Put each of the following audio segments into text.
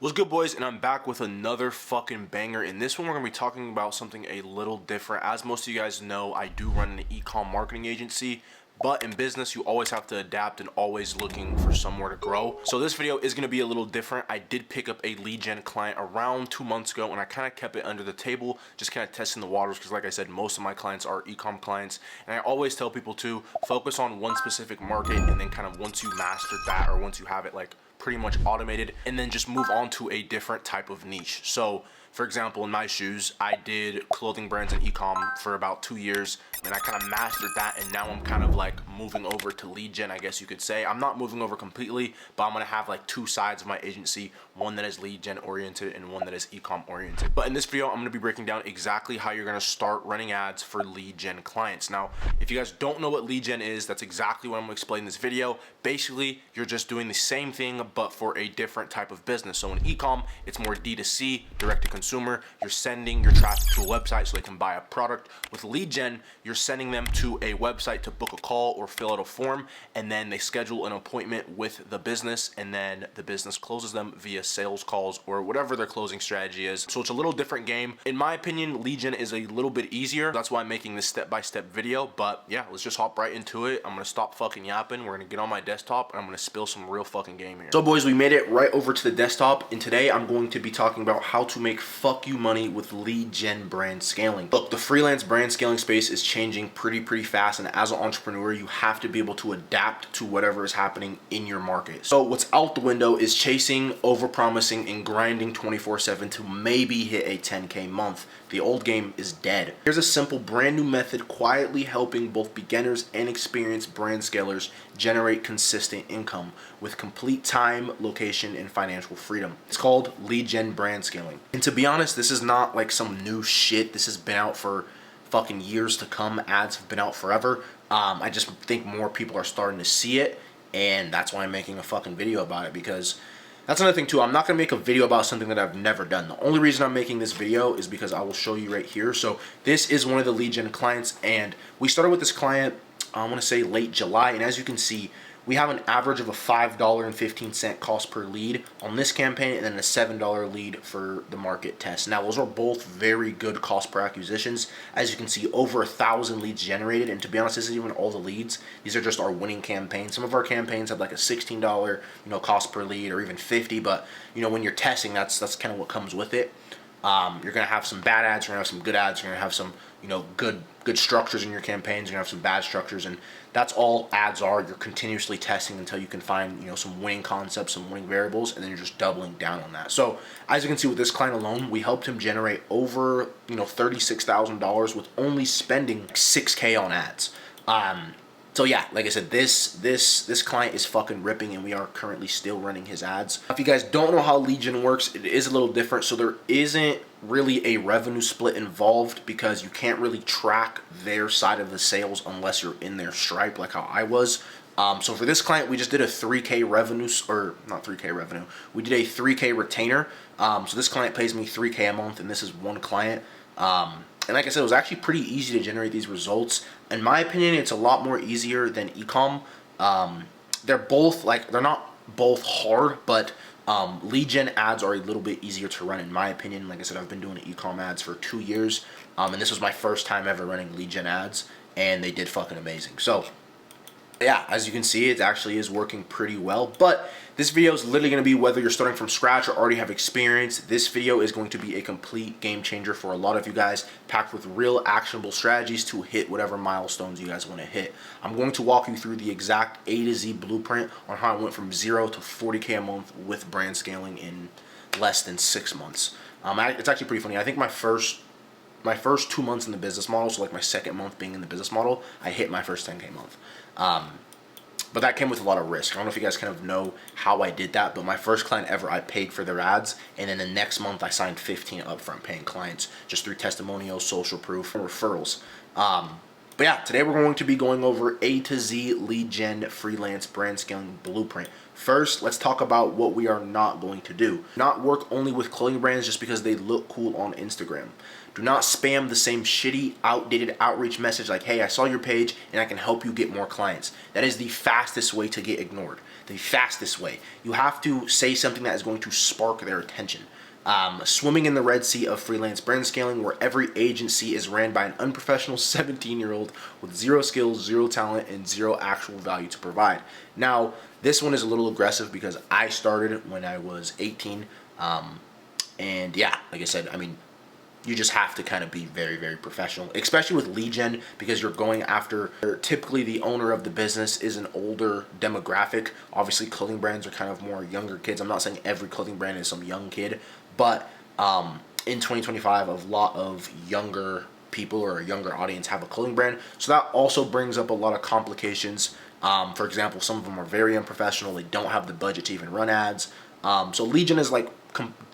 What's good, boys? And I'm back with another fucking banger. In this one, we're going to be talking about something a little different. As most of you guys know, I do run an e-com marketing agency, but in business, you always have to adapt and always looking for somewhere to grow. So this video is going to be a little different. I did pick up a lead gen client around 2 months ago, and I kind of kept it under the table, just kind of testing the waters, because like I said, most of my clients are e-com clients. And I always tell people to focus on one specific market, and then kind of once you mastered that, or once you have it like pretty much automated, and then just move on to a different type of niche. So for example, in my shoes, I did clothing brands and e-com for about 2 years, and I kind of mastered that, and now I'm kind of like moving over to lead gen, I guess you could say. I'm not moving over completely, but I'm gonna have like two sides of my agency, one that is lead gen oriented and one that is e-com oriented. But in this video, I'm gonna be breaking down exactly how you're gonna start running ads for lead gen clients. Now, if you guys don't know what lead gen is, that's exactly what I'm gonna explain in this video. Basically, you're just doing the same thing, but for a different type of business. So in e-com, it's more D2C, direct to consumer. You're sending your traffic to a website so they can buy a product. With lead gen, you're sending them to a website to book a call or fill out a form, and then they schedule an appointment with the business, and then the business closes them via sales calls or whatever their closing strategy is. So it's a little different game. In my opinion, lead gen is a little bit easier. That's why I'm making this step-by-step video. But yeah, let's just hop right into it. I'm gonna stop fucking yapping. We're gonna get on my desktop, and I'm gonna spill some real fucking game here. So boys, we made it right over to the desktop, and today I'm going to be talking about how to make fuck you money with lead gen brand scaling. Look, the freelance brand scaling space is changing pretty fast, and as an entrepreneur, you have to be able to adapt to whatever is happening in your market. So what's out the window is chasing, overpromising, and grinding 24/7 to maybe hit a 10K month. The old game is dead. Here's a simple brand new method quietly helping both beginners and experienced brand scalers generate consistent income with complete time, location, and financial freedom. It's called lead gen brand scaling. And to be honest, this is not like some new shit. This has been out for fucking years to come. Ads have been out forever. I just think more people are starting to see it, and that's why I'm making a fucking video about it, because that's another thing too. I'm not going to make a video about something that I've never done. The only reason I'm making this video is because I will show you right here. So this is one of the lead gen clients, and we started with this client, I want to say late July, and as you can see, we have an average of a $5.15 cost per lead on this campaign, and then a $7 lead for the market test. Now, those are both very good cost per acquisitions. As you can see, over 1,000 leads generated, and to be honest, this isn't even all the leads. These are just our winning campaigns. Some of our campaigns have like a $16, cost per lead, or even 50. But when you're testing, that's kind of what comes with it. You're gonna have some bad ads. You're gonna have some good ads. You're gonna have some good structures in your campaigns. You're gonna have some bad structures, and that's all ads are. You're continuously testing until you can find some winning concepts, some winning variables, and then you're just doubling down on that. So as you can see with this client alone, we helped him generate over $36,000 with only spending 6K on ads. So yeah, like I said, this client is fucking ripping, and we are currently still running his ads. If you guys don't know how lead gen works, it is a little different. So there isn't really a revenue split involved, because you can't really track their side of the sales unless you're in their Stripe, like how I was. So for this client, we just did a 3K revenue, or not 3K revenue. We did a 3K retainer. So this client pays me 3K a month, and this is one client. And like I said, it was actually pretty easy to generate these results. In my opinion, it's a lot more easier than e-com. They're both they're not both hard, but lead gen ads are a little bit easier to run, in my opinion. Like I said, I've been doing e-com ads for 2 years, and this was my first time ever running lead gen ads, and they did fucking amazing. So yeah, as you can see, it actually is working pretty well. But this video is literally going to be whether you're starting from scratch or already have experience. This video is going to be a complete game changer for a lot of you guys, packed with real actionable strategies to hit whatever milestones you guys want to hit. I'm going to walk you through the exact A to Z blueprint on how I went from 0 to 40K a month with brand scaling in less than 6 months. It's actually pretty funny. I think my first 2 months in the business model, so like my second month being in the business model, I hit my first 10K month. But that came with a lot of risk. I don't know if you guys kind of know how I did that, but my first client ever, I paid for their ads, and then the next month I signed 15 upfront paying clients just through testimonials, social proof, and referrals. But yeah, today we're going to be going over A to Z lead gen freelance brand scaling blueprint First, let's talk about what we are not going to do. Not work only with clothing brands just because they look cool on Instagram. Do not spam the same shitty, outdated outreach message like, hey, I saw your page and I can help you get more clients. That is the fastest way to get ignored. The fastest way. You have to say something that is going to spark their attention. Swimming in the Red Sea of freelance brand scaling, where every agency is ran by an unprofessional 17-year-old with zero skills, zero talent, and zero actual value to provide. Now, this one is a little aggressive because I started when I was 18. And yeah, like I said, I mean, you just have to kind of be very, very professional, especially with lead gen, because you're going after, typically the owner of the business is an older demographic. Obviously, clothing brands are kind of more younger kids. I'm not saying every clothing brand is some young kid, but in 2025, a lot of younger people or a younger audience have a clothing brand. So that also brings up a lot of complications. For example, some of them are very unprofessional. They don't have the budget to even run ads. So lead gen is like,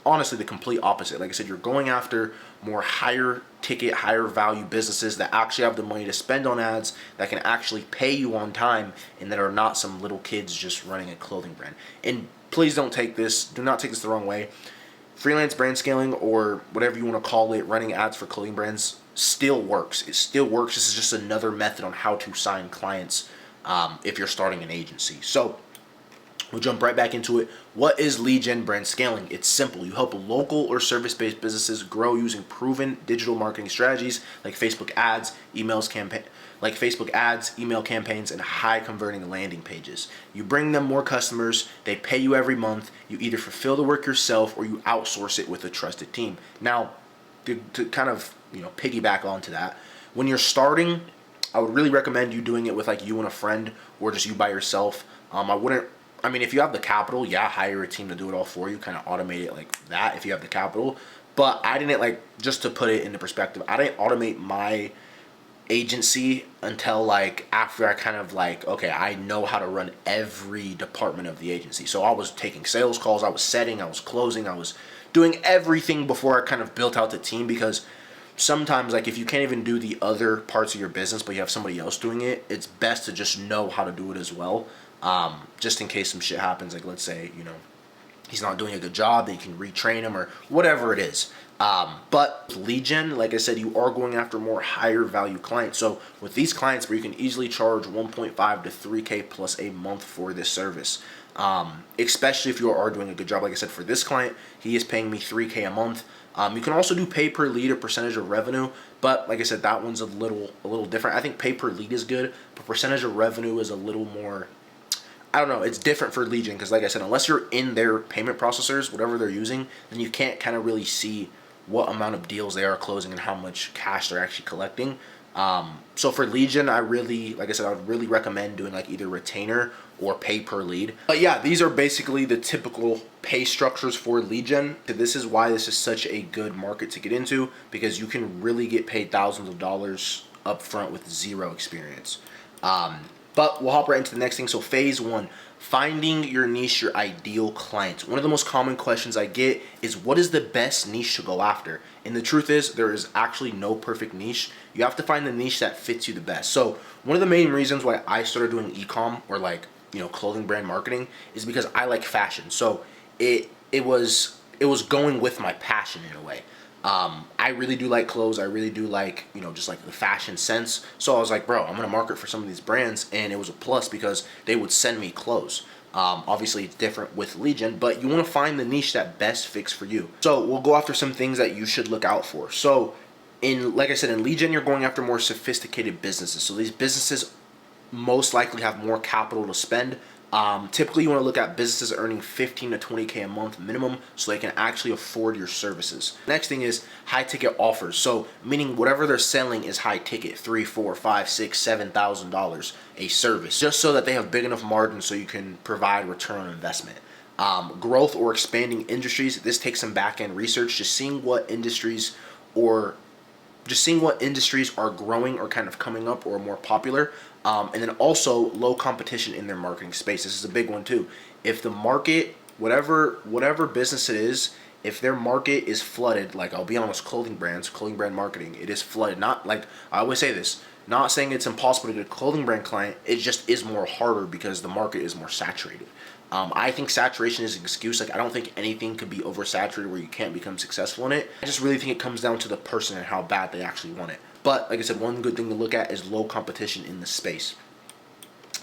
honestly, the complete opposite. Like I said, you're going after more higher ticket, higher value businesses that actually have the money to spend on ads, that can actually pay you on time, and that are not some little kids just running a clothing brand. And please do not take this the wrong way. Freelance brand scaling, or whatever you want to call it, running ads for clothing brands still works. It still works. This is just another method on how to sign clients if you're starting an agency. So we'll jump right back into it. What is lead gen brand scaling? It's simple. You help local or service-based businesses grow using proven digital marketing strategies like Facebook ads, email campaigns, and high converting landing pages. You bring them more customers, they pay you every month, you either fulfill the work yourself or you outsource it with a trusted team. Now, to kind of, piggyback onto that, when you're starting, I would really recommend you doing it with like you and a friend, or just you by yourself. If you have the capital, hire a team to do it all for you, kind of automate it like that if you have the capital. But I didn't, just to put it into perspective, I didn't automate my agency until after I kind of okay, I know how to run every department of the agency. So I was taking sales calls, I was setting, I was closing, I was doing everything before I kind of built out the team, because sometimes if you can't even do the other parts of your business but you have somebody else doing it, it's best to just know how to do it as well. Just in case some shit happens, let's say, he's not doing a good job, then you can retrain him or whatever it is. But lead gen, like I said, you are going after more higher value clients. So with these clients, where you can easily charge 1.5 to 3K plus a month for this service, especially if you are doing a good job. Like I said, for this client, he is paying me 3K a month. You can also do pay per lead or percentage of revenue, but like I said, that one's a little different. I think pay per lead is good, but percentage of revenue is a little more, I don't know, it's different for lead gen, because like I said, unless you're in their payment processors, whatever they're using, then you can't kind of really see what amount of deals they are closing and how much cash they're actually collecting. So for lead gen, I would really recommend doing either retainer or pay per lead. But yeah, these are basically the typical pay structures for lead gen. This is why this is such a good market to get into, because you can really get paid thousands of dollars up front with zero experience. But we'll hop right into the next thing. So phase one, finding your niche, your ideal client. One of the most common questions I get is, what is the best niche to go after? And the truth is, there is actually no perfect niche. You have to find the niche that fits you the best. So one of the main reasons why I started doing e-com, or clothing brand marketing, is because I like fashion. So it was going with my passion in a way. I really do like clothes. I really do like, just the fashion sense. So I was like, bro, I'm going to market for some of these brands. And it was a plus because they would send me clothes. Obviously, it's different with lead gen, but you want to find the niche that best fits for you. So we'll go after some things that you should look out for. So like I said, in lead gen, you're going after more sophisticated businesses. So these businesses most likely have more capital to spend. Typically, you want to look at businesses earning 15 to 20K a month minimum, so they can actually afford your services. Next thing is high ticket offers. So meaning whatever they're selling is high ticket, $3, $4, $5, $6, $7,000 a service, just so that they have big enough margins so you can provide return on investment. Growth or expanding industries. This takes some back end research, just seeing what industries are growing or kind of coming up or more popular. And then also low competition in their marketing space. This is a big one too. If the market, whatever business it is, if their market is flooded, I'll be honest, clothing brand marketing, it is flooded. Not I always say this, not saying it's impossible to get a clothing brand client, it just is more harder because the market is more saturated. I think saturation is an excuse. Like, I don't think anything could be oversaturated where you can't become successful in it. I just really think it comes down to the person and how bad they actually want it. But like I said, one good thing to look at is low competition in the space.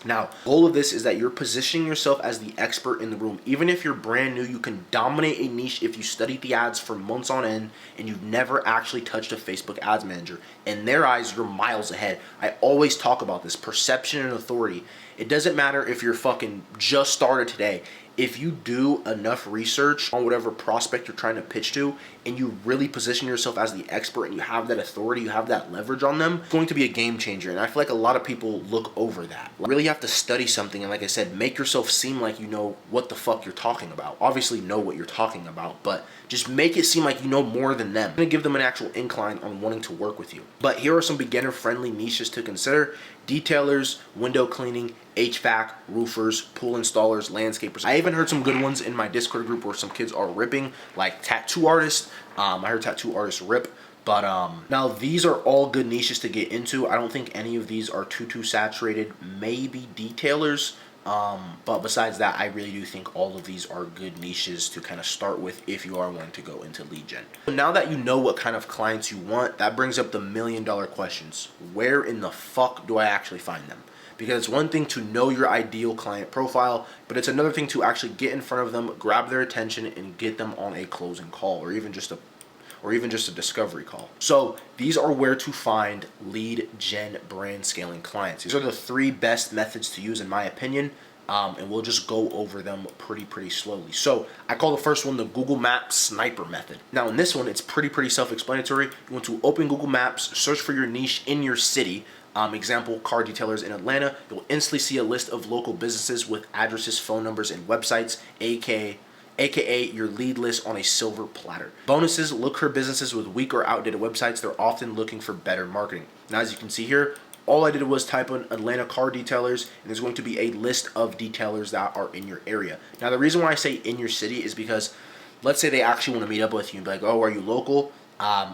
Now, the goal of this is that you're positioning yourself as the expert in the room. Even if you're brand new, you can dominate a niche if you studied the ads for months on end and you've never actually touched a Facebook Ads Manager. In their eyes, you're miles ahead. I always talk about this, perception and authority. It doesn't matter if you're fucking just started today. If you do enough research on whatever prospect you're trying to pitch to and you really position yourself as the expert and you have that authority, you have that leverage on them, it's going to be a game changer. And I feel like a lot of people look over that. You really have to study something and, like I said, make yourself seem like you know what the fuck you're talking about. Obviously know what you're talking about, but just make it seem like you know more than them. It's going to give them an actual incline on wanting to work with you. But here are some beginner-friendly niches to consider. Detailers, window cleaning, HVAC, roofers, pool installers, landscapers. I even heard some good ones in my Discord group where some kids are ripping, like tattoo artists. I heard tattoo artists rip. But now these are all good niches to get into. I don't think any of these are too saturated. Maybe detailers. But besides that, I really do think all of these are good niches to kind of start with if you are wanting to go into lead gen. Now that you know what kind of clients you want, that brings up the million-dollar questions. Where in the fuck do I actually find them? Because it's one thing to know your ideal client profile, but it's another thing to actually get in front of them, grab their attention, and get them on a closing call, or even just a discovery call. So these are where to find lead gen brand scaling clients. These are the 3 best methods to use in my opinion, and we'll just go over them pretty slowly. So I call the first one the Google Maps sniper method. Now in this one, it's pretty self-explanatory. You want to open Google Maps, search for your niche in your city. Example, car detailers in Atlanta. You'll instantly see a list of local businesses with addresses, phone numbers, and websites, aka your lead list on a silver platter. Bonuses, look for businesses with weak or outdated websites. They're often looking for better marketing. Now, as you can see here, all I did was type in Atlanta car detailers, and there's going to be a list of detailers that are in your area. Now, the reason why I say in your city is because let's say they actually want to meet up with you and be like, oh, are you local?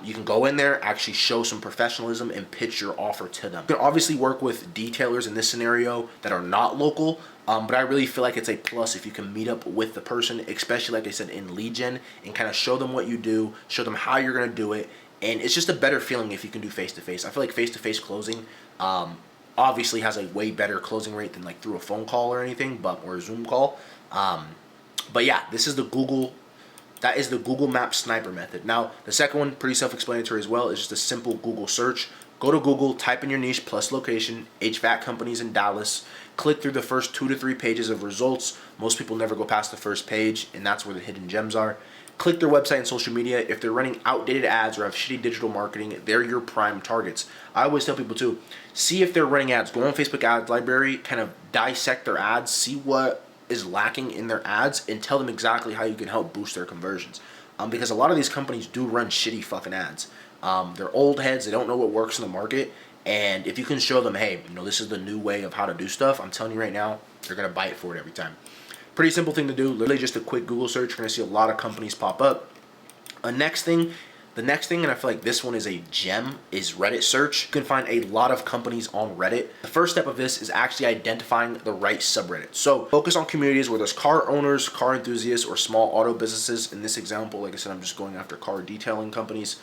You can go in there, actually show some professionalism, and pitch your offer to them. You can obviously work with detailers in this scenario that are not local, but I really feel like it's a plus if you can meet up with the person, especially like I said in lead gen, and kind of show them what you do, show them how you're going to do it, and it's just a better feeling if you can do face-to-face. I feel like face-to-face closing obviously has a way better closing rate than like through a phone call or anything, or a Zoom call. But yeah, this is the Google Maps sniper method. Now, the second one, pretty self-explanatory as well, is just a simple Google search. Go to Google, type in your niche plus location, HVAC companies in Dallas. Click through the first 2 to 3 pages of results. Most people never go past the first page, and that's where the hidden gems are. Click their website and social media. If they're running outdated ads or have shitty digital marketing, they're your prime targets. I always tell people too, see if they're running ads. Go on Facebook Ads Library, kind of dissect their ads, see what is lacking in their ads, and tell them exactly how you can help boost their conversions. Because a lot of these companies do run shitty fucking ads. They're old heads. They don't know what works in the market. And if you can show them, hey, this is the new way of how to do stuff, I'm telling you right now, they're going to bite for it every time. Pretty simple thing to do. Literally just a quick Google search. You're going to see a lot of companies pop up. The next thing, and I feel like this one is a gem, is Reddit search. You can find a lot of companies on Reddit. The first step of this is actually identifying the right subreddit. So focus on communities where there's car owners, car enthusiasts, or small auto businesses. In this example, like I said, I'm just going after car detailing companies.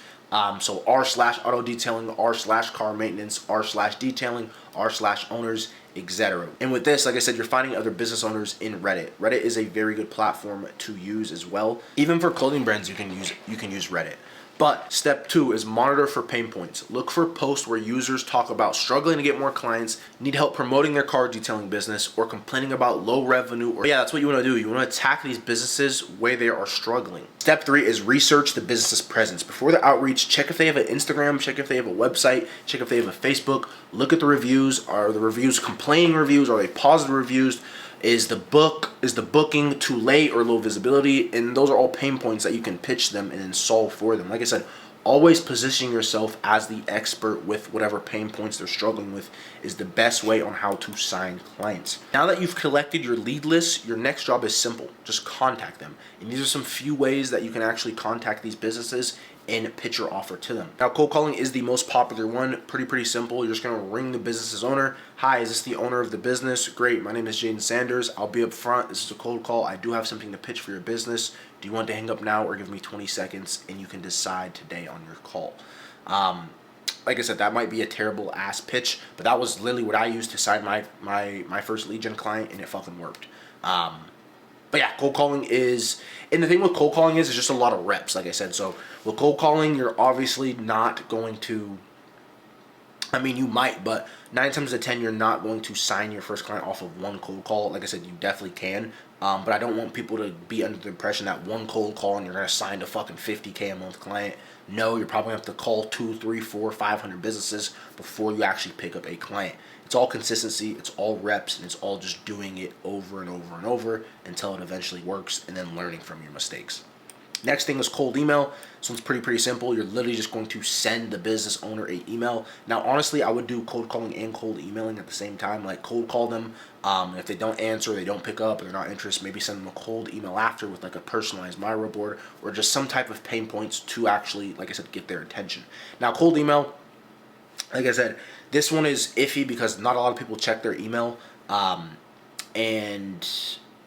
So r/auto detailing, r/car maintenance, r/detailing, r/owners, etc. And with this, like I said, you're finding other business owners in Reddit. Reddit is a very good platform to use as well. Even for clothing brands, you can use Reddit. But step 2 is monitor for pain points. Look for posts where users talk about struggling to get more clients, need help promoting their car detailing business, or complaining about low revenue. Or yeah, that's what you want to do. You want to attack these businesses where they are struggling. Step 3 is research the business's presence. Before the outreach, check if they have an Instagram, check if they have a website, check if they have a Facebook. Look at the reviews. Are the reviews complaining reviews? Are they positive reviews? Is the booking too late or low visibility? And those are all pain points that you can pitch them and then solve for them. Like I said, always positioning yourself as the expert with whatever pain points they're struggling with is the best way on how to sign clients. Now that you've collected your lead list, your next job is simple. Just contact them. And these are some few ways that you can actually contact these businesses and pitch your offer to them. Now, cold calling is the most popular one. Pretty simple. You're just going to ring the business's owner, Hi, is this the owner of the business? Great, my name is Jaden Sanders. I'll be up front. This is a cold call. I do have something to pitch for your business. Do you want to hang up now or give me 20 seconds and you can decide today on your call? Like I said, that might be a terrible ass pitch, but that was literally what I used to sign my first lead gen client, and it fucking worked. But yeah, cold calling is, and the thing with cold calling is just a lot of reps, like I said. So with cold calling, you're obviously not going to, I mean, you might, but 9 times out of 10, you're not going to sign your first client off of one cold call. Like I said, you definitely can. But I don't want people to be under the impression that one cold call and you're going to sign a fucking $50K a month client. No, you're probably going to have to call 2, 3, 4, 500 businesses before you actually pick up a client. It's all consistency, it's all reps, and it's all just doing it over and over and over until it eventually works, and then learning from your mistakes. Next thing is cold email. So it's pretty simple. You're literally just going to send the business owner an email. Now, honestly, I would do cold calling and cold emailing at the same time. Like cold call them. If they don't answer, they don't pick up, or they're not interested, maybe send them a cold email after with like a personalized Miro board or just some type of pain points to actually, like I said, get their attention. Now, cold email, like I said, this one is iffy because not a lot of people check their email. And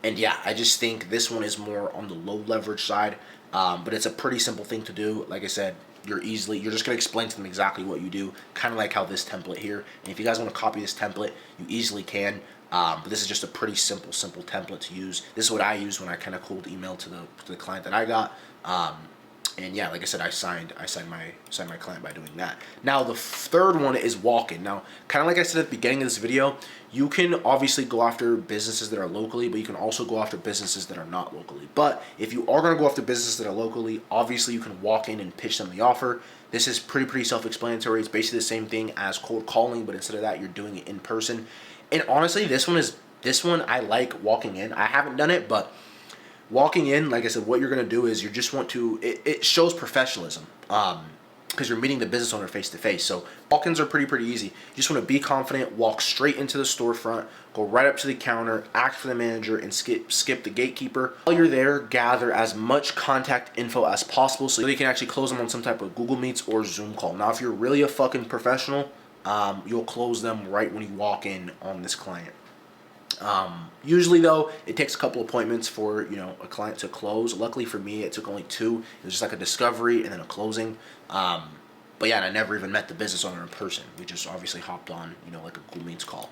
yeah, I just think this one is more on the low leverage side. But it's a pretty simple thing to do. Like I said, you're just going to explain to them exactly what you do, kind of like how this template here. And if you guys want to copy this template, you easily can. But this is just a pretty simple template to use. This is what I use when I kind of cold email to the client that I got. And yeah, like I said, I signed my client by doing that. Now the third one is walk-in. Now, kind of like I said at the beginning of this video, you can obviously go after businesses that are locally, but you can also go after businesses that are not locally. But if you are going to go after businesses that are locally, obviously you can walk in and pitch them the offer. This is pretty self-explanatory. It's basically the same thing as cold calling, but instead of that, you're doing it in person. And honestly, this one I like walking in. I haven't done it, but walking in, like I said, what you're going to do is you just want to, it shows professionalism because you're meeting the business owner face to face. So walk-ins are pretty easy. You just want to be confident, walk straight into the storefront, go right up to the counter, ask for the manager, and skip the gatekeeper. While you're there, gather as much contact info as possible so you can actually close them on some type of Google Meets or Zoom call. Now, if you're really a fucking professional, you'll close them right when you walk in on this client. Usually though, it takes a couple appointments for, a client to close. Luckily for me, it took only 2. It was just like a discovery and then a closing. But yeah, and I never even met the business owner in person. We just obviously hopped on, like a Google Meets call.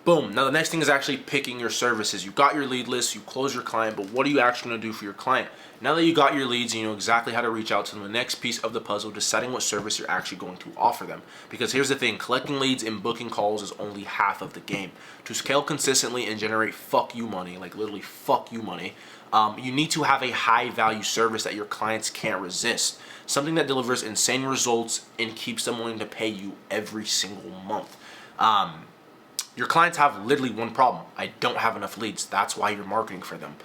Boom. Now the next thing is actually picking your services. You got your lead list, you close your client, but what are you actually going to do for your client? Now that you got your leads and you know exactly how to reach out to them, the next piece of the puzzle, deciding what service you're actually going to offer them. Because here's the thing, collecting leads and booking calls is only half of the game. To scale consistently and generate fuck you money, like literally fuck you money, you need to have a high value service that your clients can't resist. Something that delivers insane results and keeps them willing to pay you every single month. Your clients have literally one problem. I don't have enough leads. That's why you're marketing for them.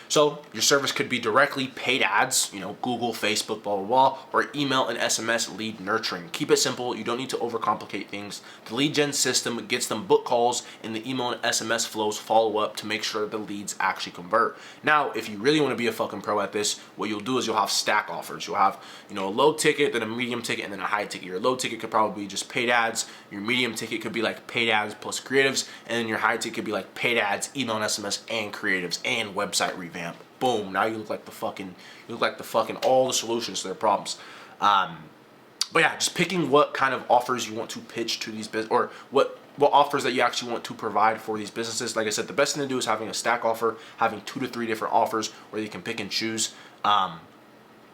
So your service could be directly paid ads, Google, Facebook, blah, blah, blah, or email and SMS lead nurturing. Keep it simple. You don't need to overcomplicate things. The lead gen system gets them book calls, and the email and SMS flows follow up to make sure the leads actually convert. Now, if you really want to be a fucking pro at this, what you'll do is you'll have stack offers. You'll have, a low ticket, then a medium ticket, and then a high ticket. Your low ticket could probably be just paid ads. Your medium ticket could be like paid ads plus creatives, and then your high ticket could be like paid ads, email and SMS, and creatives, and website revamp. Boom! Now you look like the fucking all the solutions to their problems. But yeah, just picking what kind of offers you want to pitch to these business, or what offers that you actually want to provide for these businesses. Like I said, the best thing to do is having a stack offer, having 2 to 3 different offers where you can pick and choose. And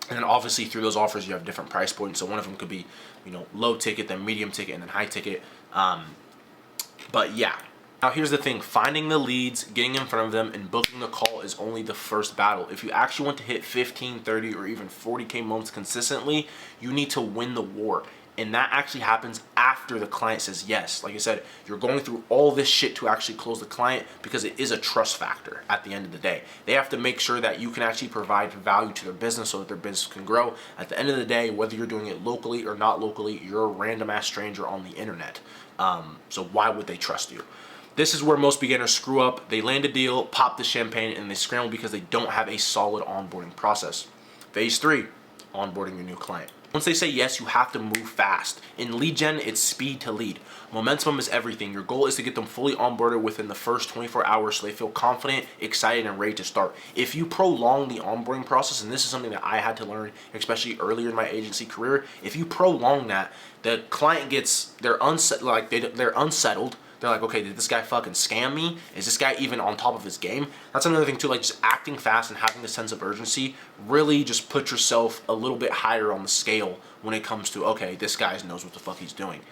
then obviously through those offers you have different price points. So one of them could be, low ticket, then medium ticket, and then high ticket. But yeah. Now here's the thing, finding the leads, getting in front of them, and booking the call is only the first battle. If you actually want to hit 15, 30, or even 40K months consistently, you need to win the war. And that actually happens after the client says yes. Like I said, you're going through all this shit to actually close the client because it is a trust factor at the end of the day. They have to make sure that you can actually provide value to their business so that their business can grow. At the end of the day, whether you're doing it locally or not locally, you're a random ass stranger on the internet. So why would they trust you? This is where most beginners screw up. They land a deal, pop the champagne, and they scramble because they don't have a solid onboarding process. Phase 3, onboarding your new client. Once they say yes, you have to move fast. In lead gen, it's speed to lead. Momentum is everything. Your goal is to get them fully onboarded within the first 24 hours so they feel confident, excited, and ready to start. If you prolong the onboarding process, and this is something that I had to learn, especially earlier in my agency career, if you prolong that, the client they're unsettled. They're like, okay, did this guy fucking scam me? Is this guy even on top of his game? That's another thing too, like just acting fast and having a sense of urgency really just put yourself a little bit higher on the scale when it comes to, okay, this guy knows what the fuck he's doing.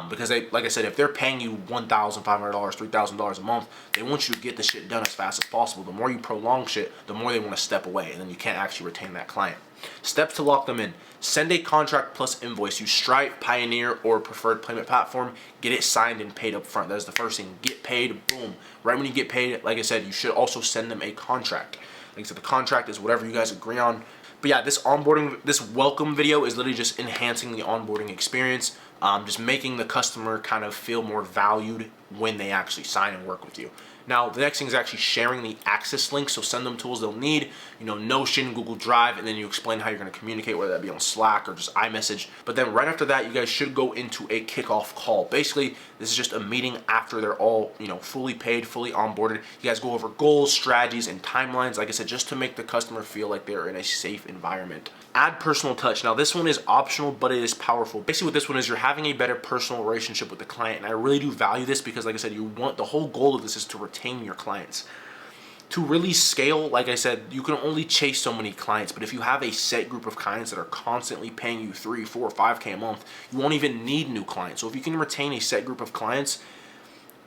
Because they, like I said, if they're paying you $1,500, $3,000 a month, they want you to get the shit done as fast as possible. The more you prolong shit, the more they want to step away, and then you can't actually retain that client. Steps to lock them in. Send a contract plus invoice. Use Stripe, Payoneer, or preferred payment platform. Get it signed and paid up front. That is the first thing. Get paid, boom. Right when you get paid, like I said, you should also send them a contract. Like I said, the contract is whatever you guys agree on. But yeah, this welcome video is literally just enhancing the onboarding experience, just making the customer kind of feel more valued when they actually sign and work with you. Now, the next thing is actually sharing the access links. So send them tools they'll need, Notion, Google Drive, and then you explain how you're going to communicate, whether that be on Slack or just iMessage. But then right after that, you guys should go into a kickoff call. Basically, this is just a meeting after they're all, fully paid, fully onboarded. You guys go over goals, strategies, and timelines, like I said, just to make the customer feel like they're in a safe environment. Add personal touch. Now, this one is optional, but it is powerful. Basically, what this one is, you're having a better personal relationship with the client. And I really do value this because, like I said, the whole goal of this is to retain your clients. To really scale, like I said, you can only chase so many clients, but if you have a set group of clients that are constantly paying you 3, 4, 5K a month, you won't even need new clients. So if you can retain a set group of clients,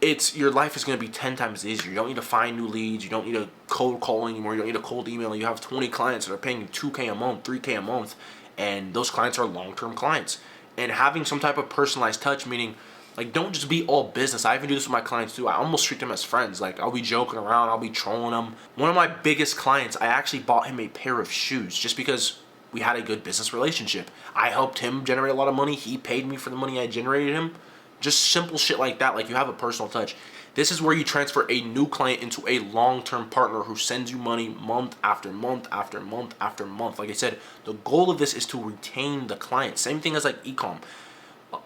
your life is going to be 10 times easier. You don't need to find new leads. You don't need to cold call anymore. You don't need to cold email. You have 20 clients that are paying you 2K a month, 3K a month, and those clients are long-term clients. And having some type of personalized touch, meaning, like, don't just be all business. I even do this with my clients too. I almost treat them as friends. Like, I'll be joking around. I'll be trolling them. One of my biggest clients, I actually bought him a pair of shoes just because we had a good business relationship. I helped him generate a lot of money. He paid me for the money I generated him. Just simple shit like that. Like, you have a personal touch. This is where you transfer a new client into a long-term partner who sends you money month after month after month after month. Like I said, the goal of this is to retain the client. Same thing as like e-com.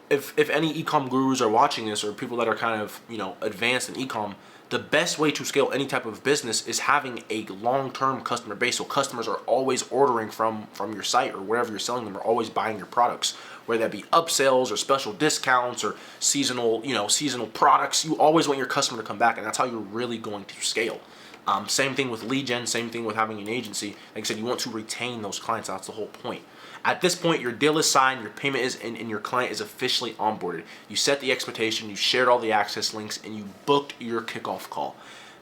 If any e-com gurus are watching this, or people that are kind of, advanced in e-com, the best way to scale any type of business is having a long-term customer base. So customers are always ordering from your site, or wherever you're selling them, are always buying your products, whether that be upsells or special discounts or seasonal products. You always want your customer to come back, and that's how you're really going to scale. Same thing with lead gen, same thing with having an agency. Like I said, you want to retain those clients. That's the whole point. At this point, your deal is signed, your payment is in, and your client is officially onboarded. You set the expectation, you shared all the access links, and you booked your kickoff call.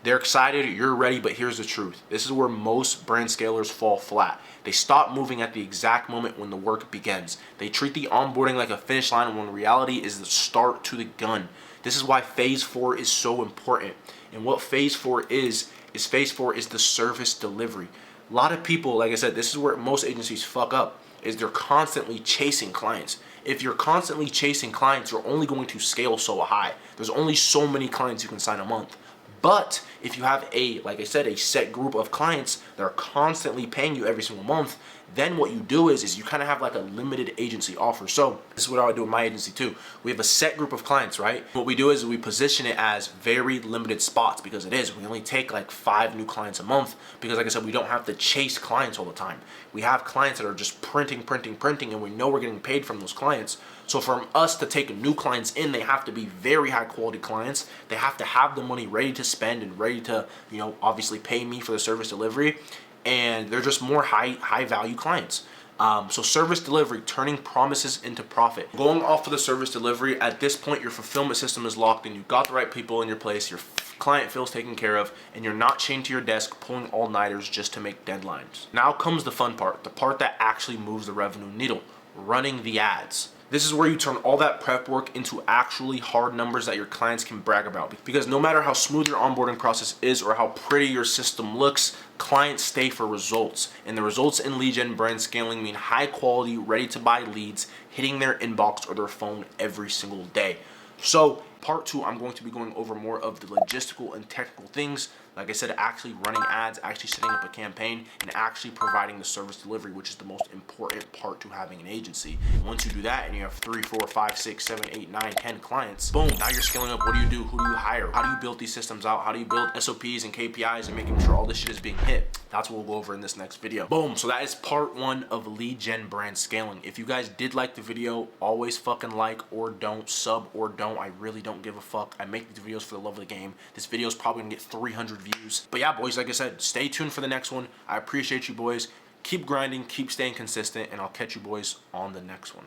They're excited, you're ready, but here's the truth. This is where most brand scalers fall flat. They stop moving at the exact moment when the work begins. They treat the onboarding like a finish line when reality is the start to the gun. This is why phase 4 is so important. And what phase 4 is the service delivery. A lot of people, like I said, this is where most agencies fuck up, is they're constantly chasing clients. If you're constantly chasing clients, you're only going to scale so high. There's only so many clients you can sign a month. But if you have like I said, a set group of clients that are constantly paying you every single month, then what you do is you kind of have like a limited agency offer. So this is what I would do with my agency too. We have a set group of clients, right? What we do is we position it as very limited spots, because it is. We only take like 5 new clients a month because, like I said, we don't have to chase clients all the time. We have clients that are just printing, and we know we're getting paid from those clients. So for us to take new clients in, they have to be very high quality clients. They have to have the money ready to spend and ready to, obviously pay me for the service delivery. And they're just more high value clients. So service delivery, turning promises into profit. Going off of the service delivery, at this point, your fulfillment system is locked and you've got the right people in your place. Your client feels taken care of, and you're not chained to your desk pulling all-nighters just to make deadlines. Now comes the fun part, the part that actually moves the revenue needle, running the ads. This is where you turn all that prep work into actually hard numbers that your clients can brag about. Because no matter how smooth your onboarding process is or how pretty your system looks, clients stay for results. And the results in lead gen brand scaling mean high quality, ready to buy leads hitting their inbox or their phone every single day. So part 2, I'm going to be going over more of the logistical and technical things Like I said, actually running ads, actually setting up a campaign, and actually providing the service delivery, which is the most important part to having an agency. Once you do that and you have 3, 4, 5, 6, 7, 8, 9, 10 clients, boom, now you're scaling up. What do you do? Who do you hire? How do you build these systems out? How do you build SOPs and KPIs and making sure all this shit is being hit? That's what we'll go over in this next video. Boom. So that is part 1 of lead gen brand scaling. If you guys did like the video, always fucking like or don't, sub or don't. I really don't give a fuck. I make these videos for the love of the game. This video is probably gonna get 300 views. But yeah, boys, like I said, stay tuned for the next one. I appreciate you boys. Keep grinding, keep staying consistent, and I'll catch you boys on the next one.